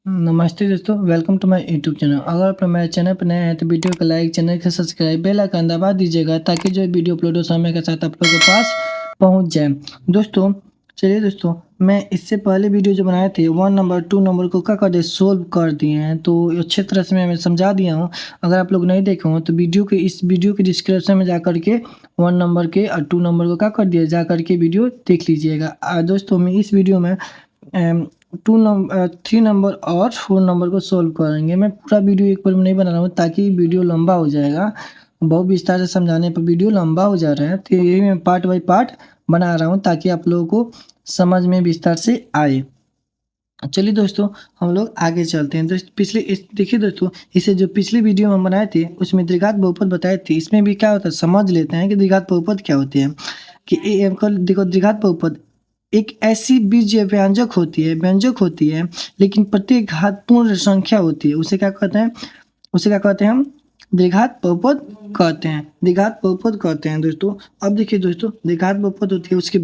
नमस्ते दोस्तों, welcome to my YouTube channel. अगर आप मेरे चैनल पर नए हैं तो वीडियो को लाइक, चैनल को सब्सक्राइब, बेल आइकन दबा दीजिएगा ताकि जो वीडियो अपलोड हो समय के साथ आप लोगों के पास पहुंच जाए। दोस्तों चलिए दोस्तों, मैं इससे पहले वीडियो जो बनाए थे 1 नंबर 2 नंबर को क्या कर दिए, सोल्व कर दिए हैं। तो अच्छे तरह से मैं समझा दिया हूँ। अगर आप लोग नहीं देखे हों तो इस वीडियो के डिस्क्रिप्शन में जा कर के 1 नंबर के और 2 नंबर को क्या कर दिया, जा कर के वीडियो देख लीजिएगा। दोस्तों मैं इस वीडियो में 3 नंबर और 4 नंबर को सॉल्व करेंगे। मैं पूरा वीडियो एक बार में नहीं बना रहा हूँ ताकि वीडियो लंबा हो जाएगा। बहुत विस्तार से समझाने पर वीडियो लंबा हो जा रहा है, तो यही मैं पार्ट बाय पार्ट बना रहा हूँ ताकि आप लोगों को समझ में विस्तार से आए। चलिए दोस्तों, हम लोग आगे चलते हैं। देखिए दोस्तों, इसे जो पिछली वीडियो हम बनाए थे उसमें द्विघात बहुपद बताए थे। इसमें भी क्या होता है, समझ लेते हैं कि द्विघात बहुपद क्या होते हैं। कि देखो, द्विघात बहुपद एक ऐसी बीजीय व्यंजक होती है, लेकिन प्रत्येक घात पूर्ण संख्या होती है। उसे क्या कहते हैं, हम द्विघात बहुपद कहते हैं दोस्तों। अब देखिए दोस्तों, द्विघात बहुपद होती है, उसके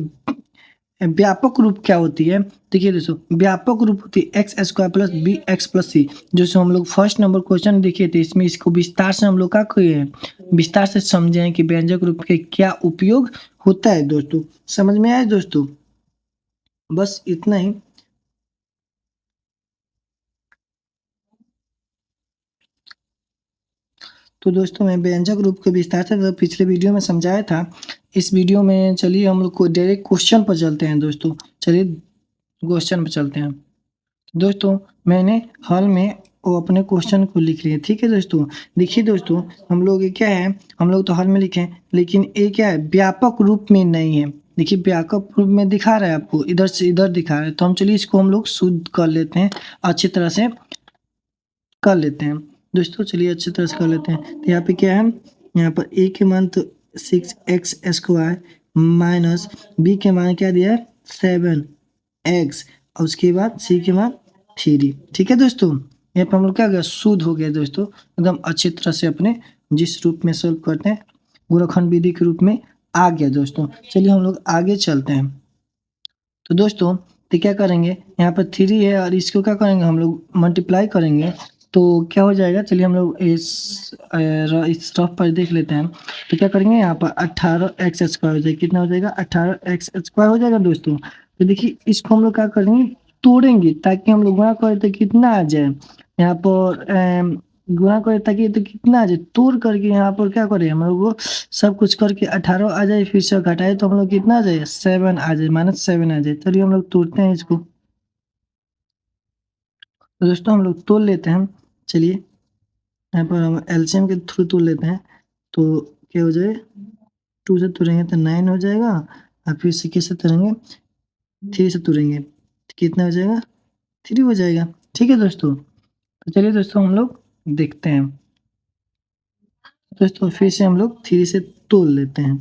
व्यापक रूप क्या होती है। देखिए दोस्तों, व्यापक रूप होती है x square plus b x plus c. जैसे हम लोग फर्स्ट नंबर क्वेश्चन देखे थे, इसमें इसको विस्तार से हम लोग क्या किए हैं, विस्तार से समझे हैं कि व्यंजक रूप के क्या उपयोग होता है। दोस्तों समझ में आया दोस्तों, बस इतना ही। तो दोस्तों मैं व्यंजक रूप के विस्तार से तो पिछले वीडियो में समझाया था। इस वीडियो में चलिए हम लोग को डायरेक्ट क्वेश्चन पर चलते हैं दोस्तों। चलिए क्वेश्चन पर चलते हैं। दोस्तों मैंने हॉल में वो अपने क्वेश्चन को लिख लिए, ठीक है दोस्तों। देखिए दोस्तों, हम लोग ये क्या है, हम लोग तो हॉल में लिखे हैं, लेकिन ये क्या है, व्यापक रूप में नहीं है। देखिए व्यापक रूप में दिखा रहा है आपको, इधर से इधर दिखा रहा है, तो हम चलिए इसको हम लोग शुद्ध कर लेते हैं, अच्छी तरह से कर लेते हैं। दोस्तों चलिए अच्छी तरह से कर लेते हैं। तो यहाँ पे क्या है, यहाँ पर ए के मान तो 6x² माइनस बी के मान क्या दिया है 7x, और उसके बाद सी के मान 3। ठीक है दोस्तों, यहाँ पर हम लोग क्या गया, शुद्ध हो गया दोस्तों, एकदम अच्छी तरह से अपने जिस रूप में सॉल्व करते हैं गुणनखंड विधि के रूप में आ गया दोस्तों। चलिए हम लोग आगे चलते हैं। तो दोस्तों तो क्या करेंगे, यहाँ पर 3 है और इसको क्या करेंगे, हम लोग मल्टीप्लाई करेंगे तो क्या हो जाएगा। चलिए हम लोग इस रफ पर देख लेते हैं। तो क्या करेंगे, यहाँ पर 18x² हो जाएगा। कितना हो जाएगा, 18x² हो जाएगा दोस्तों। तो देखिए इसको हम लोग क्या करेंगे, तोड़ेंगे ताकि हम लोग गुणा करें तो कितना आ जाए। यहाँ पर गुणा करें ताकि तो कितना आ जाए, तोड़ करके यहाँ पर क्या करें, हम लोग को सब कुछ करके 18 आ जाए, फिर से घटाए तो हम लोग कितना आ जाए, 7 आ जाए, -7 आ जाए। चलिए हम लोग तोड़ते हैं इसको। तो दोस्तों हम लोग तोड़ लेते हैं। चलिए यहाँ पर हम एलसीएम के थ्रू तोड़ लेते हैं। तो क्या हो जाए, 2 से तोड़ेंगे तो 9 हो जाएगा, और फिर से किससे तोड़ेंगे, 3 से तोड़ेंगे तो कितना हो जाएगा, 3 हो जाएगा। ठीक है दोस्तों, तो चलिए दोस्तों हम लोग देखते हैं। दोस्तों फिर से हम लोग 3 से तोड़ लेते हैं।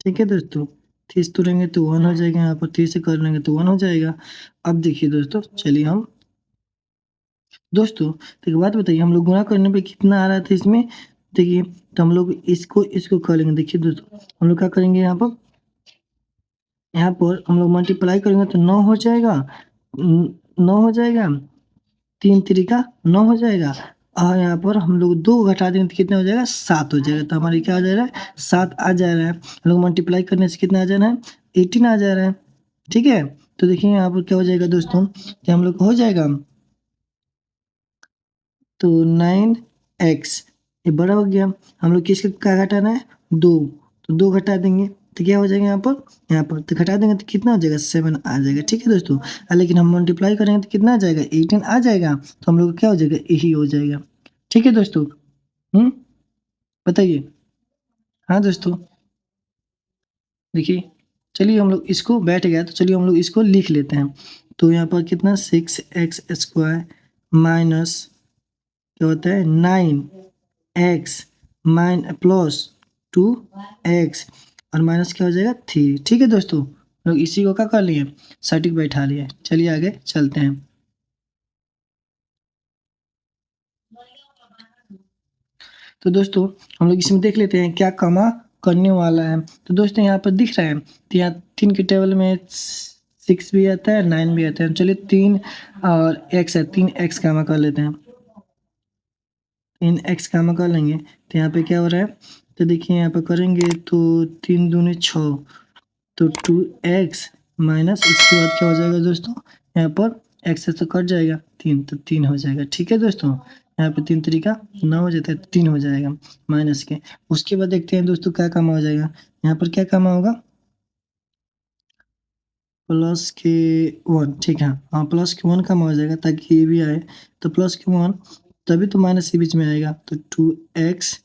ठीक है दोस्तों, 3 से तोड़ेंगे तो 1 हो जाएगा, यहाँ पर 3 से कर लेंगे तो 1 हो जाएगा। अब देखिए दोस्तों, चलिए हम दोस्तों तो एक बात बताइए, हम लोग गुणा करने पे कितना आ रहा था इसमें। देखिए तो हम लोग इसको कर लेंगे। देखिए दोस्तों हम लोग क्या करेंगे, यहाँ पर हम लोग मल्टीप्लाई करेंगे तो 9 हो जाएगा, 9 हो जाएगा, 3 3 9 हो जाएगा, और यहाँ पर हम लोग 2 घटा देंगे तो कितना हो जाएगा, 7 हो जाएगा। तो हमारे क्या हो जा रहा है, 7 आ जा रहा है। हम लोग मल्टीप्लाई करने से कितना आ जा रहा है, 18 आ जा रहा है। ठीक है, तो देखिए यहाँ पर क्या हो जाएगा दोस्तों, कि हम लोग को हो जाएगा तो 9x, ये बड़ा हो गया। हम लोग किसका क्या घटाना है, 2, तो 2 घटा देंगे तो क्या हो जाएगा, यहाँ पर तो घटा देंगे तो कितना हो जाएगा, 7 आ जाएगा। ठीक है दोस्तों, लेकिन हम मल्टीप्लाई करेंगे तो कितना आ जाएगा, 18 आ जाएगा। तो हम लोग को क्या हो जाएगा, यही हो जाएगा। ठीक है दोस्तों, बताइए। हाँ दोस्तों, देखिए चलिए हम लोग इसको बैठ गया, तो चलिए हम लोग इसको लिख लेते हैं। तो यहाँ पर कितना, 6x² माइनस क्या होता है 9x प्लस 2x, और माइनस क्या हो जाएगा 3। ठीक है दोस्तों, लोग इसी को क्या कर लिए, सटीक बैठा लिए। चलिए आगे चलते हैं। तो दोस्तों हम लोग इसमें देख लेते हैं क्या कमा करने वाला है। तो दोस्तों यहाँ पर दिख रहा है, तो यहाँ 3 के टेबल में 6 भी आता है, 9 भी आता है। चलिए 3 और x है, 3x का कर लेते हैं। 3x का कर लेंगे तो यहाँ पे क्या हो रहा है, तो देखिए यहाँ पे करेंगे तो 3 दूनी 6, तो 2x माइनस इसके बाद क्या हो जाएगा दोस्तों, यहाँ पर x से तो कट जाएगा 3, तो 3 हो जाएगा। ठीक है दोस्तों, यहाँ पे 3 तरीका 9 हो जाता है, 3 हो जाएगा माइनस के। उसके बाद देखते हैं दोस्तों क्या काम हो जाएगा, यहाँ पर क्या काम होगा, प्लस के 1। ठीक है, हाँ प्लस के 1 काम हो जाएगा ताकि ये भी आए, तो प्लस के 1 तभी तो माइनस के बीच में आएगा, तो 2x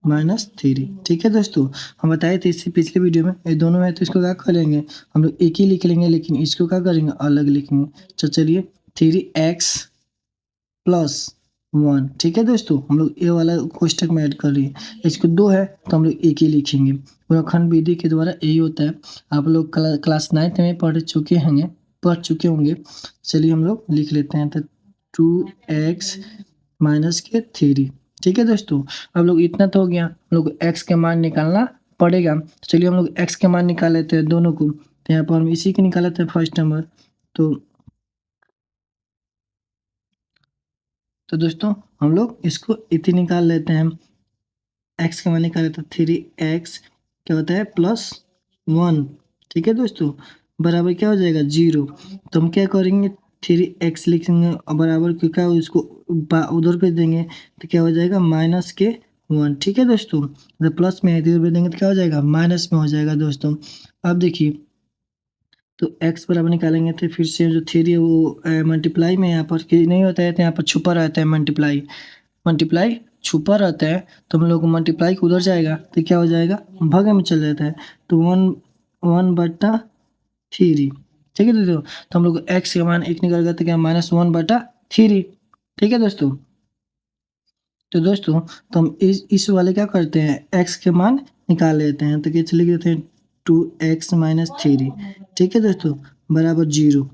माइनस 3। ठीक है दोस्तों, हम बताए थे इससे पिछले वीडियो में, ये दोनों है तो इसको क्या करेंगे हम लोग एक ही लिख लेंगे, लेकिन इसको क्या करेंगे अलग लिखेंगे। तो चलिए 3x प्लस 1। ठीक है दोस्तों, हम लोग ये वाला कोष्टक में ऐड कर लिए, इसको 2 है तो हम लोग एक ही लिखेंगे। गुणनखंड विधि के द्वारा यही होता है, आप लोग क्लास 9th में पढ़ चुके होंगे। चलिए हम लोग लिख लेते हैं, तो 2x माइनस के 3। ठीक है दोस्तों, अब लोग इतना तो हो गया, हम लोग x के मान निकालना पड़ेगा। चलिए हम लोग x के मान निकाल लेते हैं दोनों को, तो यहाँ पर हम इसी के निकाल लेते हैं फर्स्ट नंबर। तो दोस्तों हम लोग इसको इतनी निकाल लेते हैं, x का मान निकाले तो 3x क्या होता है प्लस 1। ठीक है दोस्तों, बराबर क्या हो जाएगा 0। तो हम क्या करेंगे 3x लिखेंगे और बराबर क्यों क्या उसको उधर पे देंगे तो क्या हो जाएगा माइनस के 1। ठीक है दोस्तों, तो प्लस में है इधर पे देंगे तो क्या हो जाएगा माइनस में हो जाएगा दोस्तों। अब देखिए, तो x बराबर निकालेंगे तो फिर से जो 3 है वो मल्टीप्लाई में यहाँ पर कि नहीं होता है, तो यहाँ पर छुपा रहता है मल्टीप्लाई छुपा रहता है, तो हम लोग मल्टीप्लाई को उधर जाएगा तो क्या हो जाएगा भागे में चल जाता है, तो 1/3। ठीक है दोस्तों, तो हम लोग x का मान 1 निकल गया तो क्या -1/3। ठीक है दोस्तों, तो दोस्तों तो हम इस वाले क्या करते हैं x के मान निकाल लेते हैं, तो कैसे लिख देते हैं 2x माइनस 3। ठीक है दोस्तों, बराबर 0।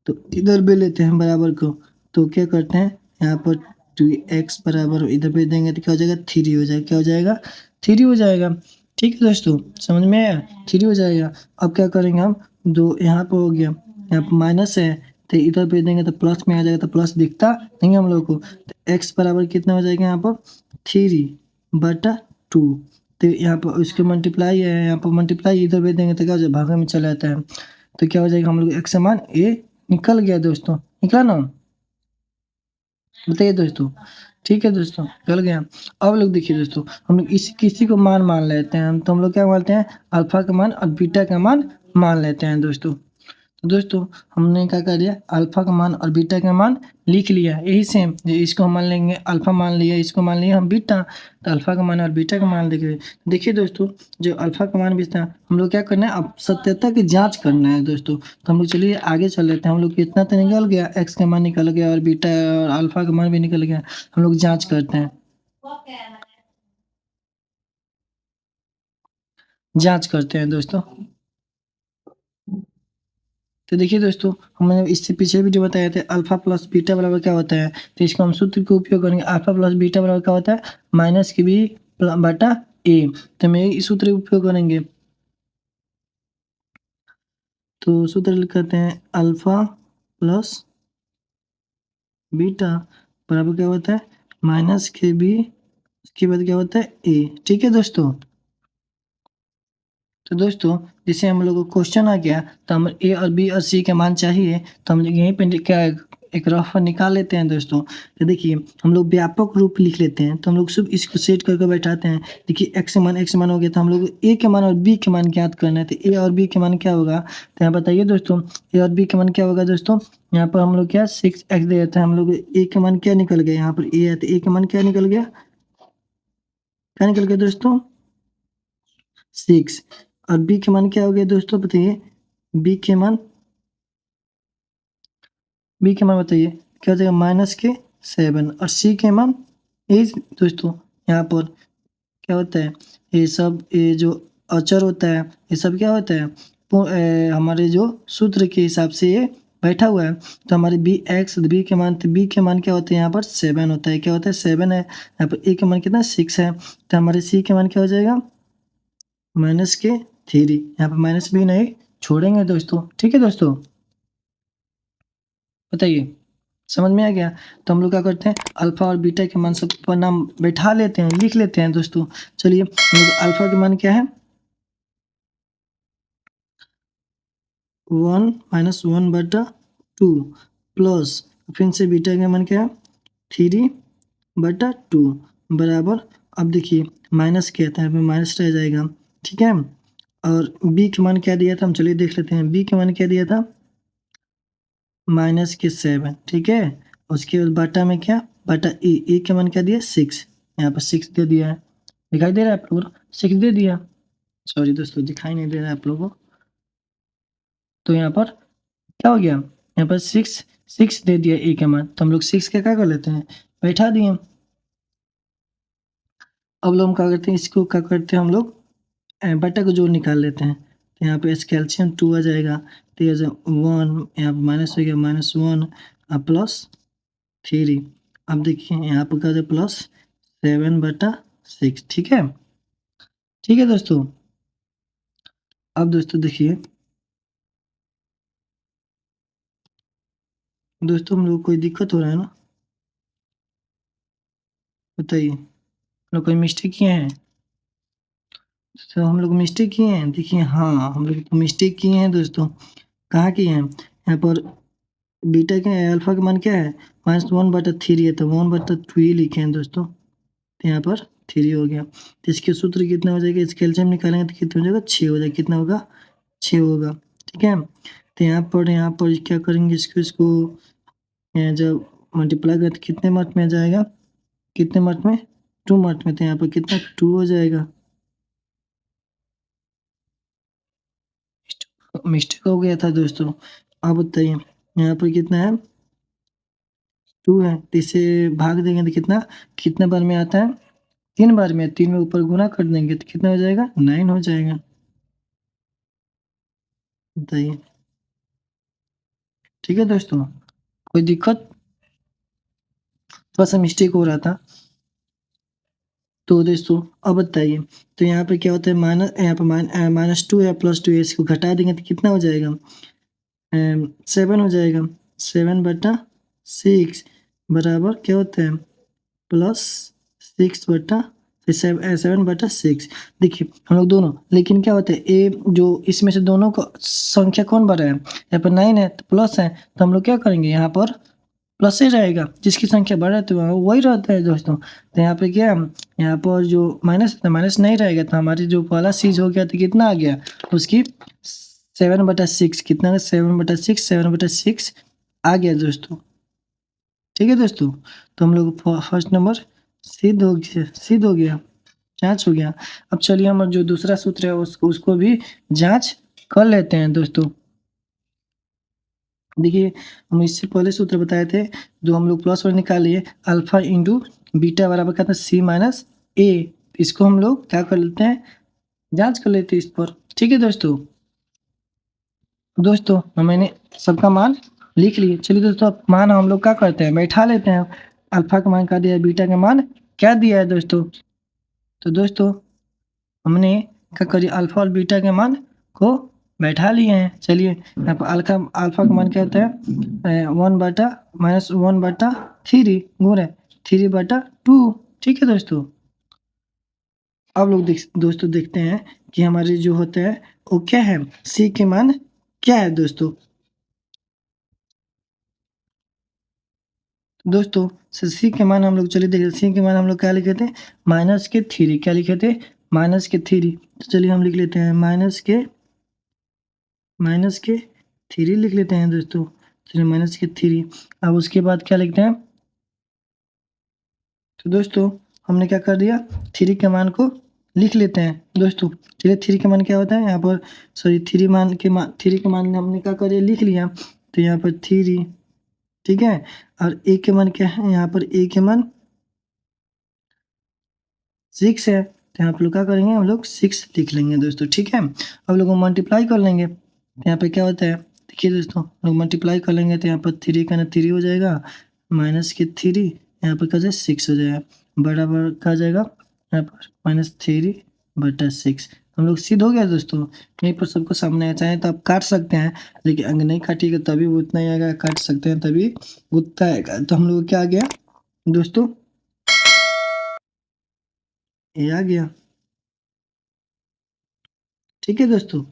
तो इधर भी लेते हैं बराबर को, तो क्या करते हैं यहाँ पर 2x बराबर इधर पे देंगे तो क्या हो जाएगा 3 हो जाएगा, क्या हो जाएगा 3 हो जाएगा। ठीक है दोस्तों, समझ में आया, 3 हो जाएगा। अब क्या करेंगे हम, दो यहाँ पर हो गया, यहाँ पर माइनस है तो इधर पे देंगे तो प्लस में आ जाएगा, तो प्लस दिखता नहीं हम लोग को, तो x बराबर कितना हो जाएगा यहाँ पर 3/2। तो यहाँ पर उसके मल्टीप्लाई है, यहाँ पर मल्टीप्लाई इधर भेज देंगे तो क्या हो जाएगा भागे में चला जाता है, तो क्या हो जाएगा हम लोग x समान a निकल गया दोस्तों, निकला ना, बताइए दोस्तों। ठीक है दोस्तों, निकल गया। अब लोग देखिए दोस्तों, हम लोग इस किसी को मान लेते हैं, तो हम लोग क्या मानते हैं अल्फा का मान और बीटा का मान लेते हैं दोस्तों। तो दोस्तों हमने क्या कर दिया अल्फा का मान और बीटा का मान लिख लिया, यही सेम इसको हम मान लेंगे अल्फा मान लिया, इसको मान लिया हम बीटा, तो अल्फा का मान और बीटा का मान लिख रहे। देखिए दोस्तों, जो अल्फा का मान बीटा हम लोग क्या करना है अब सत्यता की जांच करना है दोस्तों, तो हम लोग चलिए आगे चल लेते हैं। हम लोग इतना तो निकल गया, एक्स का मान निकल गया और बीटा और अल्फा का मान भी निकल गया, हम लोग जाँच करते हैं, जाँच करते हैं दोस्तों। तो देखिए दोस्तों, हमने इससे पीछे वीडियो बताया था अल्फा प्लस बीटा बराबर क्या होता है, तो इसको हम सूत्र का उपयोग करेंगे। अल्फा प्लस बीटा बराबर क्या होता है माइनस के बी बटा ए, तो हम इस सूत्र का उपयोग करेंगे। तो सूत्र लिखते हैं अल्फा प्लस बीटा बराबर क्या होता है माइनस के बी, उसके बाद क्या होता है ए। ठीक है दोस्तों, तो दोस्तों जैसे हम लोग को क्वेश्चन आ गया, तो हम ए और बी और सी के मान चाहिए, तो हम लोग यहीं पे क्या एक रफ निकाल लेते हैं दोस्तों। तो देखिए हम लोग व्यापक रूप लिख लेते हैं, तो हम लोग सिर्फ इसको सेट करके बैठाते हैं। देखिए एक्स मान हो गया, तो हम लोग ए के मान और बी के मान ज्ञात करना है, तो ए और बी के मान क्या होगा, तो यहाँ बताइए दोस्तों ए और बी के मान क्या होगा दोस्तों। यहाँ पर हम लोग क्या 6x दे देते हैं, हम लोग ए के मान क्या निकल गया, यहाँ पर ए है तो ए के मान क्या निकल गया दोस्तों 6, और बी के मान क्या हो गया दोस्तों बताइए, बी के मान बताइए क्या हो जाएगा माइनस के 7, और सी के मान इस दोस्तों यहाँ पर क्या होता है ये सब, ये जो अचर होता है ये सब क्या होता है हमारे जो सूत्र के हिसाब से ये बैठा हुआ है। तो हमारे बी के मान, तो बी के मान क्या होते हैं यहाँ पर 7 होता है, क्या होता है 7 है, यहाँ पर ए के मान कितना 6 है, तो हमारे सी के मान क्या हो जाएगा 3, यहाँ पर माइनस भी नहीं छोड़ेंगे दोस्तों, ठीक है दोस्तों। बताइए समझ में आ गया? तो हम लोग क्या करते हैं, अल्फा और बीटा के मान सब पर नाम बैठा लेते हैं, लिख लेते हैं दोस्तों। चलिए हम लोग अल्फा के मान क्या है, 1 माइनस 1/2 प्लस फिर से बीटा का मान क्या है, 3/2 बराबर। अब देखिए माइनस क्या था, यहाँ पे माइनस रह जाएगा, ठीक है। और बी के मान क्या दिया था, हम चलिए देख लेते हैं। बी के मान क्या दिया था, -7, ठीक है। उसके बाद बटा में क्या, बटा ए के मान क्या दिया, 6, यहाँ पर 6 दे दिया है, दिखाई दे रहा है आप लोगों को, 6 दे दिया। सॉरी दोस्तों, दिखाई नहीं दे रहा है आप लोगों को। तो यहाँ पर क्या हो गया, यहाँ पर 6 दे दिया ए का मान, तो हम लोग 6 का क्या कर लेते हैं, बैठा दिए। अब लोग हम क्या करते हैं, इसको क्या करते हैं हम लोग, बटा को जोड़ निकाल लेते हैं। तो यहाँ पे कैल्शियम 2 आ जाएगा, तो ये 1, यहाँ पर माइनस हो गया, -1 +3। अब देखिए यहाँ पर क्या हो जाए, +7/6, ठीक है, ठीक है दोस्तों। अब दोस्तों देखिए, दोस्तों हम लोग कोई दिक्कत हो रहा है ना, बताइए, हम लोग कोई मिस्टेक किए हैं? तो हम लोग मिस्टेक किए हैं, देखिए हाँ हम लोग तो मिस्टेक किए हैं दोस्तों। कहाँ किए हैं, यहाँ पर बीटा के अल्फा का मान क्या है, -1/3 है, तो 1/3 ही लिखे हैं दोस्तों। तो यहाँ पर 3 हो गया, तो इसके सूत्र कितना हो जाएगा, इसके एलसीएम निकालेंगे तो कितना हो जाएगा, 6 हो जाएगा, कितना होगा, 6 होगा, ठीक है। तो यहाँ पर क्या करेंगे, इसको जब मल्टीप्लाई करें तो कितने मार्क में आ जाएगा, कितने मार्क में, 2 मार्क में। तो यहाँ पर कितना 2 हो जाएगा, मिस्टेक हो गया था दोस्तों। अब बताइए यहाँ पर कितना है, 2 है, तो इसे भाग देंगे तो कितना, कितने बार में आता है, 3 बार में, 3 में ऊपर गुना कर देंगे तो कितना हो जाएगा, 9 हो जाएगा। बताइए, ठीक है दोस्तों, कोई दिक्कत, थोड़ा सा मिस्टेक हो रहा था। तो दोस्तों अब बताइए, तो यहाँ पे क्या होता है, माइनस, यहाँ पे -2 या +2 है, इसको घटा देंगे तो कितना हो जाएगा, 7 हो जाएगा, 7/6 बराबर क्या होता है, +7/6। देखिए हम लोग दोनों, लेकिन क्या होता है, ए जो इसमें से दोनों को संख्या कौन बड़ा है, यहाँ पर 9 है तो प्लस है, तो हम लोग क्या करेंगे, यहाँ पर प्लस ही रहेगा, जिसकी संख्या बड़ा है तो वही रहता है दोस्तों। तो यहाँ पे क्या, यहाँ पर जो माइनस था, माइनस नहीं रहेगा, तो हमारी जो पहला चीज हो गया तो कितना आ गया, उसकी 7/6, कितना, 7/6 आ गया दोस्तों, ठीक है दोस्तों। तो हम लोग फर्स्ट नंबर सिद्ध हो गया, जांच हो गया। अब चलिए हमारा जो दूसरा सूत्र है उसको भी जांच कर लेते हैं दोस्तों। देखिए हम इससे पहले सूत्र बताए थे, जो हम लोग प्लस वन निकालिए, अल्फा इंटू बीटा बराबर क्या था, C-A। इसको हम लोग क्या कर लेते हैं, जांच कर लेते हैं इस पर, ठीक है दोस्तों। दोस्तों मैंने सबका मान लिख लिए, चलिए दोस्तों अब मान हम लोग क्या करते हैं, बैठा लेते हैं। अल्फा का मान क्या दिया है, बीटा का मान क्या दिया है दोस्तों। तो दोस्तों हमने क्या करिए, अल्फा और बीटा के मान को बैठा लिए हैं। चलिए यहाँ पर अल्फा का मान क्या होता है, 1/-1/3 गुणे 3/2, ठीक है दोस्तों। अब लोग दोस्तों देखते हैं कि हमारे जो होता है वो क्या है, सी के मान क्या है दोस्तों। दोस्तों सी के मान हम लोग, चलिए देखिए सी के मान हम लोग क्या लिखे थे, -3, क्या लिखे थे, -3। तो चलिए हम लिख लेते हैं -3 लिख लेते हैं दोस्तों। चलिए -3। अब उसके बाद क्या लिखते हैं, तो दोस्तों हमने क्या कर दिया, 3 के मान को लिख लेते हैं दोस्तों। चलिए 3 का मान क्या होता है, यहाँ पर सॉरी 3 के मान हमने क्या कर दिया, लिख लिया। तो यहाँ पर 3, ठीक है। और ए के मान क्या है, यहाँ पर ए के मान 6 है, तो यहाँ पर लोग क्या करेंगे, हम लोग 6 लिख लेंगे दोस्तों, ठीक है। अब लोग मल्टीप्लाई कर लेंगे, तो यहाँ पे क्या होता है, देखिए दोस्तों लोग मल्टीप्लाई कर लेंगे तो यहाँ पर 3 का ना 3 हो जाएगा, -3 यहाँ पर क्या जाए 6 हो जाएगा, बराबर क्या जाएगा यहाँ पर -3/6। हम लोग सिद्ध हो गया दोस्तों। यहीं पर सबको सामने चाहे तो आप काट सकते हैं, लेकिन अगर नहीं काटिएगा तभी उतना ही आएगा, काट सकते हैं तभी उतना आएगा। तो हम लोग क्या आ गया दोस्तों, ये आ गया। ठीक है दोस्तों,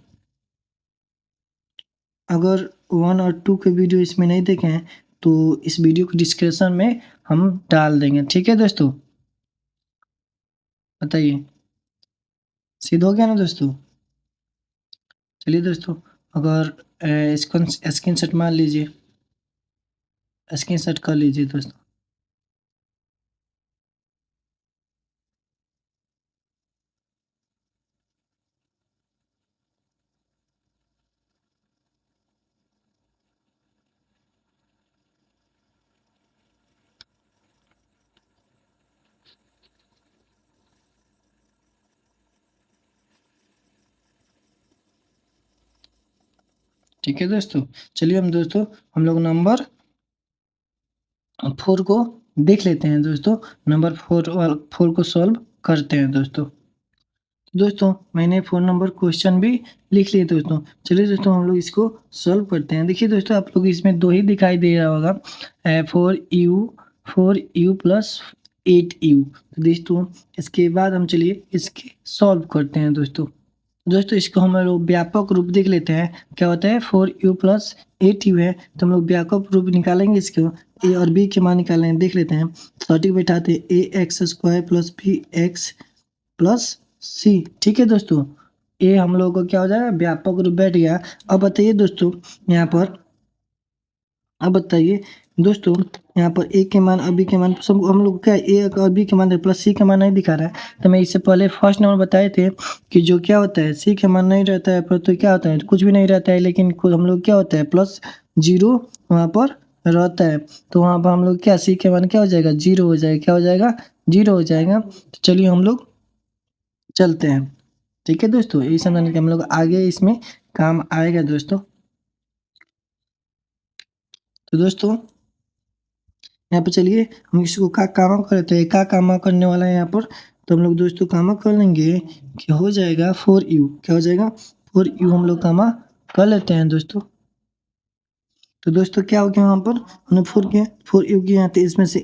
अगर 1 और 2 के वीडियो इसमें नहीं देखे हैं तो इस वीडियो को डिस्क्रिप्शन में हम डाल देंगे। ठीक है दोस्तों, बताइए सिद्ध हो गया ना दोस्तों। चलिए दोस्तों, अगर इसको स्क्रीनशॉट मार लीजिए, स्क्रीनशॉट कर लीजिए दोस्तों। ठीक है दोस्तों, चलिए हम लोग नंबर 4 को देख लेते हैं दोस्तों। नंबर 4 को सॉल्व करते हैं दोस्तों। दोस्तों मैंने 4 नंबर क्वेश्चन भी लिख लिए दोस्तों। चलिए दोस्तों हम लोग इसको सॉल्व करते हैं। देखिए दोस्तों, आप लोग इसमें 2 ही दिखाई दे रहा होगा, 4u प्लस 8u। तो दोस्तों इसके बाद हम चलिए इसके सॉल्व करते हैं दोस्तों। दोस्तों इसको हम लोग व्यापक रूप देख लेते हैं, क्या होता है 4u प्लस 8u है, तो हम लोग व्यापक रूप निकालेंगे इसको, ए और बी के मान निकालेंगे, देख लेते हैं। सॉल्व बैठाते हैं, a x square plus b x plus c. ठीक है दोस्तों, ये हम लोग को क्या हो जाएगा, व्यापक रूप बैठ गया। अब बताइए दोस्तों यहाँ पर, अब बताइए दोस्तों यहाँ पर ए के मान और बी के मान सब हम लोग क्या ए और बी के मान प्लस सी के मान नहीं दिखा रहा है। तो मैं इससे पहले फर्स्ट नंबर बताए थे कि जो क्या होता है सी के मान नहीं रहता है पर तो क्या होता है कुछ भी नहीं रहता है, लेकिन हम लोग क्या होता है प्लस 0 वहाँ पर रहता है। तो वहाँ पर हम लोग क्या सी के मान क्या हो जाएगा 0 हो जाएगा, क्या हो जाएगा 0 हो जाएगा। तो चलिए हम लोग चलते हैं। ठीक है दोस्तों, यही समझने के हम लोग आगे इसमें काम आएगा दोस्तों। तो दोस्तों यहाँ पर चलिए हम इसको का कामा करते हैं, का कामा करने वाला है यहाँ पर। तो हम लोग दोस्तों कामा कर लेंगे कि हो जाएगा 4u, क्या हो जाएगा 4u हम लोग कामा कर लेते हैं दोस्तों। तो दोस्तों क्या हो गया यहाँ पर हमने 4u किया, तो इसमें से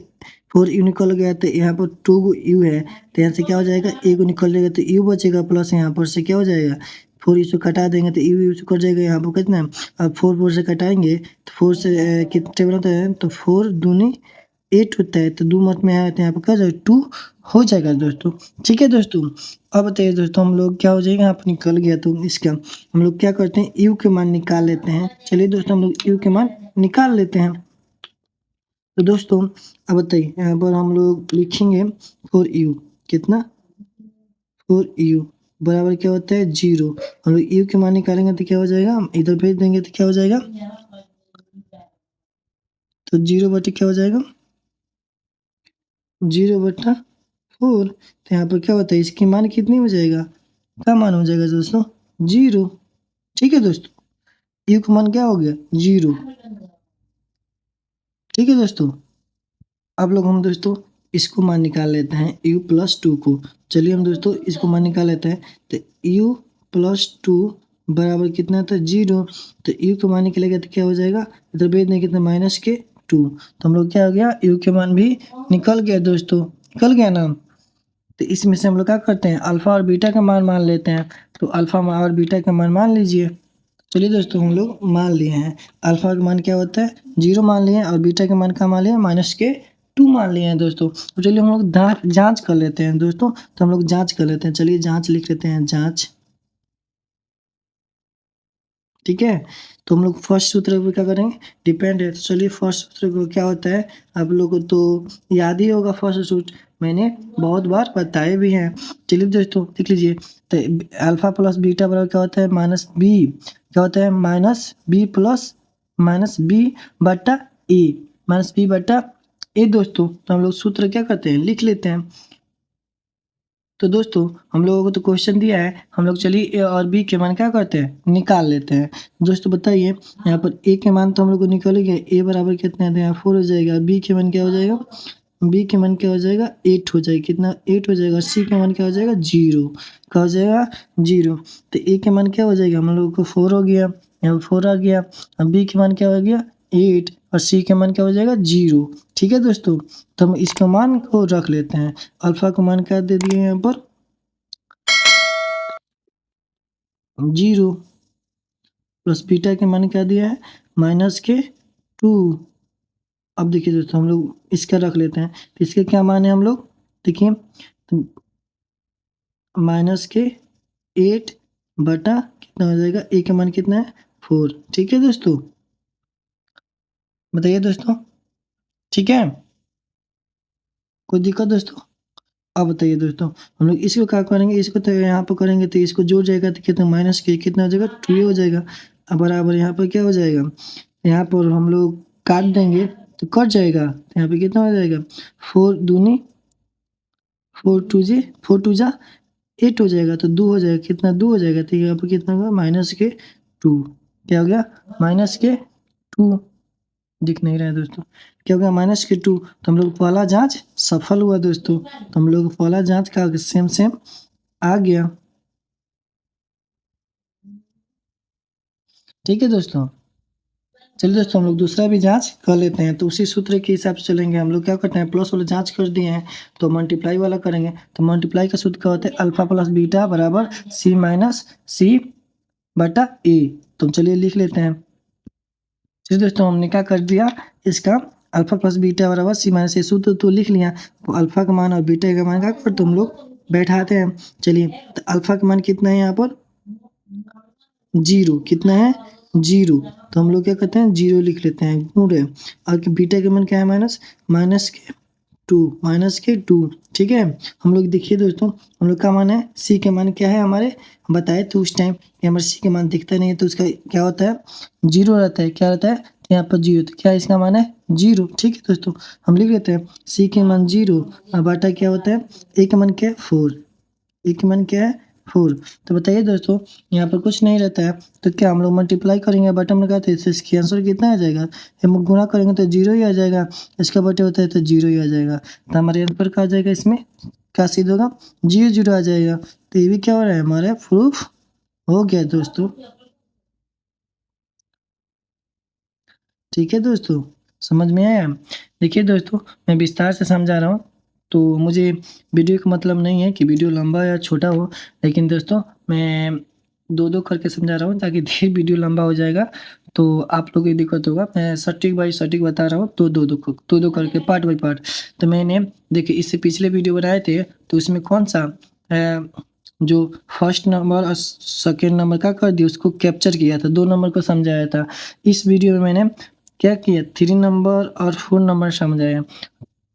4u निकल गया, तो यहाँ पर 2u है, तो यहाँ से क्या हो जाएगा ए को निकल जाएगा तो u बचेगा, प्लस यहाँ पर से क्या हो जाएगा 4 से कटा देंगे तो यू से कट जाएगा। यहाँ पर कितना है, अब 4 से कटाएंगे तो 4 से कितने बनता है, तो 4 दूनी 8 होता है, तो 2 मत में आया तो यहाँ पर क्या जाएगा 2 हो जाएगा दोस्तों। ठीक है दोस्तों, अब बताइए दोस्तों हम लोग क्या हो जाएगा, यहाँ पर निकल गया तो इसका हम लोग क्या करते हैं यू के मान निकाल लेते हैं। चलिए दोस्तों हम लोग यू के मान निकाल लेते हैं। तो दोस्तों अब बताइए यहाँ पर हम लोग लिखेंगे 4u, कितना 4u बराबर क्या होता है 0। हम लोग यू के मान निकालेंगे तो क्या हो जाएगा, हम इधर भेज देंगे तो क्या हो जाएगा, तो 0 बटे क्या हो जाएगा 0/4। तो यहाँ पर क्या होता है इसकी मान कितनी हो जाएगा, क्या मान हो जाएगा दोस्तों 0। ठीक है दोस्तों, यू का मान क्या हो गया 0। ठीक है दोस्तों, अब लोग हम दोस्तों इसको मान निकाल लेते हैं u प्लस 2 को। चलिए हम दोस्तों इसको मान निकाल लेते हैं, तो u प्लस 2 बराबर कितना था 0। तो u को मान निकलेगा तो क्या हो जाएगा, इधर भेज देंगे कितना -2। तो हम लोग क्या हो गया u के मान भी निकल गया दोस्तों, निकल गया ना। तो इसमें से हम लोग क्या करते हैं अल्फा और बीटा का मान लेते हैं। तो अल्फा और बीटा का मान लीजिए। चलिए दोस्तों हम लोग मान लिए हैं, अल्फा का मान क्या होता है 0 मान लिए हैं, और बीटा का मान का मान लिया -2 मान लिए हैं दोस्तों। तो चलिए हम लोग जांच कर लेते हैं दोस्तों। तो हम लोग जांच कर लेते हैं, चलिए जांच लिख लेते हैं, जांच। ठीक है, तो हम लोग फर्स्ट सूत्र को क्या करेंगे डिपेंड है। तो चलिए फर्स्ट सूत्र को क्या होता है आप लोगों को तो याद ही होगा, फर्स्ट सूत्र मैंने बहुत बार बताए भी हैं। चलिए दोस्तों देख लीजिए, तो अल्फा प्लस बीटा बराबर क्या होता है -b, क्या होता है -b प्लस -b बटा ए, -b बटा ए दोस्तों। तो हम लोग सूत्र क्या करते हैं लिख लेते हैं। तो दोस्तों हम लोगों को तो क्वेश्चन दिया है, हम लोग चलिए ए और बी के मान क्या करते हैं निकाल लेते हैं। दोस्तों बताइए यहाँ पर ए के मान तो हम लोग को निकल गया, ए बराबर कितना है तो यहाँ 4 हो जाएगा, बी के मान क्या हो जाएगा बी के मान क्या हो जाएगा 8 हो जाएगा, कितना 8 हो जाएगा। सी के मान क्या हो जाएगा 0, क्या हो जाएगा 0। तो ए के मान क्या हो जाएगा, हम लोगों को 4 हो गया, यहाँ 4 आ गया। अब बी के मान क्या हो गया 8 और सी के मान क्या हो जाएगा 0। ठीक है दोस्तों, तो हम इसका मान को रख लेते हैं। अल्फा का मान क्या दे दिए यहाँ पर 0 प्लस बीटा के मान क्या दिया है -2। अब देखिए दोस्तों, हम लोग इसका रख लेते हैं, तो इसके क्या मान है हम लोग देखिए, तो -8 बटा कितना हो जाएगा, ए का मान कितना है 4। ठीक है दोस्तों, बताइए दोस्तों, ठीक है, कोई दिक्कत दोस्तों? अब बताइए दोस्तों, हम लोग इसको क्या करेंगे, इसको तो यहाँ पर करेंगे तो इसको जुड़ जाएगा, तो कितना माइनस के कितना हो जाएगा 2 हो जाएगा। अब बराबर यहाँ पर क्या हो जाएगा, यहाँ पर हम लोग काट देंगे तो कट जाएगा, तो यहाँ पे कितना हो जाएगा 4 दूनी 4 टू जा 8 हो जाएगा, तो 2 हो जाएगा, कितना 2 हो जाएगा, तो यहाँ पर कितना होगा -2। क्या हो गया -2, दिख नहीं रहा है दोस्तों, क्या हो गया -2। तो हम लोग पहला जांच सफल हुआ दोस्तों, तो हम लोग पहला जांच का सेम आ गया। ठीक है दोस्तों, चलिए दोस्तों हम लोग दूसरा भी जांच कर लेते हैं। तो उसी सूत्र के हिसाब से चलेंगे, हम लोग क्या करते हैं, प्लस वाला जांच कर दिए हैं तो मल्टीप्लाई वाला करेंगे। तो मल्टीप्लाई का सूत्र क्या होता है, अल्फा प्लस बीटा बराबर सी माइनस सी बटा ए। तो चलिए लिख लेते हैं। चलिए दोस्तों, हमने क्या कर दिया, इसका अल्फा प्लस बीटा बराबर सी माइनस ए सूत्र तो लिख लिया। तो अल्फा का मान और बीटा का मान क्या कर तुम लोग बैठाते हैं। चलिए, तो अल्फा का मान कितना है यहाँ पर 0, कितना है 0, तो हम लोग क्या करते हैं 0 लिख लेते हैं, गुण है। और बीटा का मान क्या है माइनस के 2। ठीक है, हम लोग देखिए दोस्तों, हम लोग का मान है सी के मान क्या है हमारे बताए तो उस टाइम कि हमारे सी के मान दिखता नहीं है, तो उसका क्या होता है 0 रहता है, क्या रहता है यहाँ पर 0, तो क्या इसका मान है 0। ठीक है दोस्तों, हम लिख लेते हैं सी के मान 0 और बाटा क्या होता है ए के मान क्या है 4, ए के मान क्या है 4। तो बताइए दोस्तों, यहाँ पर कुछ नहीं रहता है, तो क्या हम लोग मल्टीप्लाई करेंगे बटन में लगाते हैं, इसकी आंसर कितना आ जाएगा, हम गुणा करेंगे तो 0 ही आ जाएगा, इसका बटे होता है तो 0 ही आ जाएगा। तो हमारे आंसर क्या आ जाएगा, इसमें क्या सिद्ध होगा 0 आ जाएगा। तो ये भी क्या हो रहा है हमारा प्रूफ हो गया दोस्तों। ठीक है दोस्तों, समझ में आया? देखिए दोस्तों, मैं विस्तार से समझा रहा हूँ, तो मुझे वीडियो का मतलब नहीं है कि वीडियो लंबा या छोटा हो, लेकिन दोस्तों मैं दो करके समझा रहा हूँ, ताकि धीरे वीडियो लंबा हो जाएगा तो आप लोगों को दिक्कत होगा। मैं सटीक बाई सटीक बता रहा हूँ, तो दो करके पार्ट बाई पार्ट। तो मैंने देखिए इससे पिछले वीडियो बनाए थे, तो उसमें कौन सा जो फर्स्ट नंबर और सेकेंड नंबर का कर दिया उसको कैप्चर किया था, 2 नंबर को समझाया था। इस वीडियो में मैंने क्या किया 3 नंबर और 4 नंबर समझाया।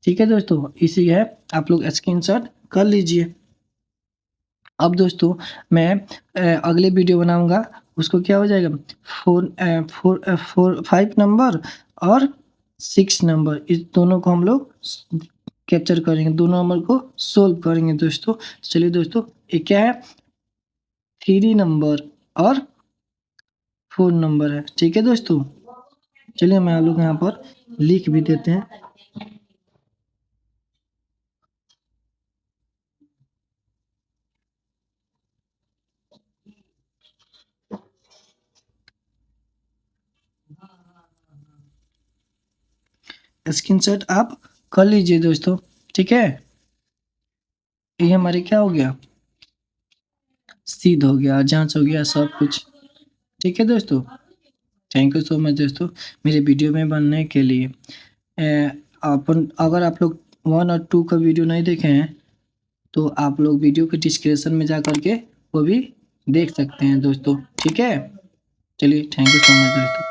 ठीक है दोस्तों, इसी है, आप लोग स्क्रीनशॉट कर लीजिए। अब दोस्तों मैं अगले वीडियो बनाऊंगा, उसको क्या हो जाएगा 5 नंबर और 6 नंबर, इस दोनों को हम लोग कैप्चर करेंगे, दोनों नंबर को सोल्व करेंगे दोस्तों। चलिए दोस्तों, ये क्या है 3 नंबर और 4 नंबर है। ठीक है दोस्तों, चलिए मैं आप लोग यहाँ पर लिख भी देते हैं। स्क्रीनशॉट आप कर लीजिए दोस्तों। ठीक है, ये हमारे क्या हो गया सिद्ध हो गया, जांच हो गया सब कुछ। ठीक है दोस्तों, थैंक यू सो मच दोस्तों मेरे वीडियो में बनने के लिए। अपन अगर आप लोग 1 और 2 का वीडियो नहीं देखे हैं तो आप लोग वीडियो के डिस्क्रिप्शन में जा कर के वो भी देख सकते हैं दोस्तों। ठीक है, चलिए थैंक यू सो मच दोस्तों।